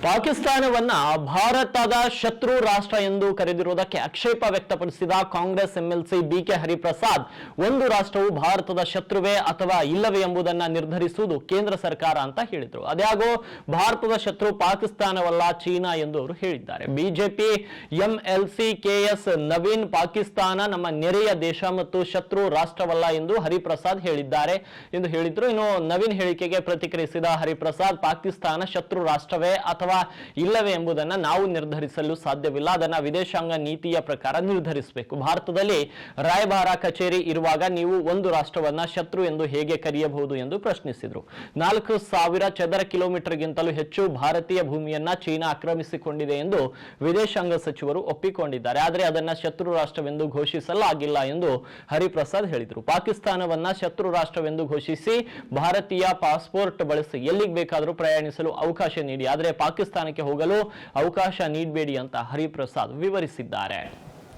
ಪಾಕಿಸ್ತಾನವನ್ನ ಭಾರತದ ಶತ್ರು ರಾಷ್ಟ್ರ ಎಂದು ಕರೆದಿರುವುದಕ್ಕೆ ಆಕ್ಷೇಪ ವ್ಯಕ್ತಪಡಿಸಿದ ಕಾಂಗ್ರೆಸ್ ಎಂಎಲ್ಸಿ ಬಿಕೆ ಹರಿಪ್ರಸಾದ್, ಒಂದು ರಾಷ್ಟ್ರವು ಭಾರತದ ಶತ್ರುವೇ ಅಥವಾ ಇಲ್ಲವೇ ಎಂಬುದನ್ನು ನಿರ್ಧರಿಸುವುದು ಕೇಂದ್ರ ಸರ್ಕಾರ ಅಂತ ಹೇಳಿದರು. ಅದ್ಯಾಗೋ ಭಾರತದ ಶತ್ರು ಪಾಕಿಸ್ತಾನವಲ್ಲ, ಚೀನಾ ಎಂದು ಅವರು ಹೇಳಿದ್ದಾರೆ. BJP MLC KS Naveen, Pakistan ನಮ್ಮ ನೆರೆಯ ದೇಶ ಮತ್ತು ಶತ್ರು ರಾಷ್ಟ್ರವಲ್ಲ ಎಂದು ಹರಿಪ್ರಸಾದ್ ಹೇಳಿದ್ದಾರೆ ಎಂದು ಹೇಳಿದ್ರು. ಇನ್ನು ನವೀನ್ ಹೇಳಿಕೆಗೆ ಪ್ರತಿಕ್ರಿಯಿಸಿದ ಹರಿಪ್ರಸಾದ್, ಪಾಕಿಸ್ತಾನ ಶತ್ರು ರಾಷ್ಟ್ರವೇ ಅಥವಾ ಇಲ್ಲವೇ ಎಂಬುದನ್ನು ನಾವು ನಿರ್ಧರಿಸಲು ಸಾಧ್ಯವಿಲ್ಲ, ಅದನ್ನ ವಿದೇಶಾಂಗ ನೀತಿಯ ಪ್ರಕಾರ ನಿರ್ಧರಿಸಬೇಕು. ಭಾರತದಲ್ಲಿ ರಾಯಭಾರ ಕಚೇರಿ ಇರುವಾಗ ನೀವು ಒಂದು ರಾಷ್ಟ್ರವನ್ನ ಶತ್ರು ಎಂದು ಹೇಗೆ ಕರೆಯಬಹುದು ಎಂದು ಪ್ರಶ್ನಿಸಿದರು. 4,000 ಚದರ ಕಿಲೋಮೀಟರ್ಗಿಂತಲೂ ಹೆಚ್ಚು ಭಾರತೀಯ ಭೂಮಿಯನ್ನ ಚೀನಾ ಆಕ್ರಮಿಸಿಕೊಂಡಿದೆ ಎಂದು ವಿದೇಶಾಂಗ ಸಚಿವರು ಒಪ್ಪಿಕೊಂಡಿದ್ದಾರೆ. ಆದರೆ ಅದನ್ನ ಶತ್ರು ರಾಷ್ಟ್ರವೆಂದು ಘೋಷಿಸಲಾಗಿಲ್ಲ ಎಂದು ಹರಿಪ್ರಸಾದ್ ಹೇಳಿದರು. ಪಾಕಿಸ್ತಾನವನ್ನ ಶತ್ರು ರಾಷ್ಟ್ರವೆಂದು ಘೋಷಿಸಿ ಭಾರತೀಯ ಪಾಸ್ಪೋರ್ಟ್ ಬಳಸಿ ಎಲ್ಲಿಗೆ ಬೇಕಾದರೂ ಪ್ರಯಾಣಿಸಲು ಅವಕಾಶ ನೀಡಿ, ಆದರೆ ಪಾಕಿಸ್ತಾನಕ್ಕೆ ಹೋಗಲು ಅವಕಾಶ ನೀಡಬೇಡಿ ಅಂತ ಹರಿಪ್ರಸಾದ್ ವಿವರಿಸಿದ್ದಾರೆ.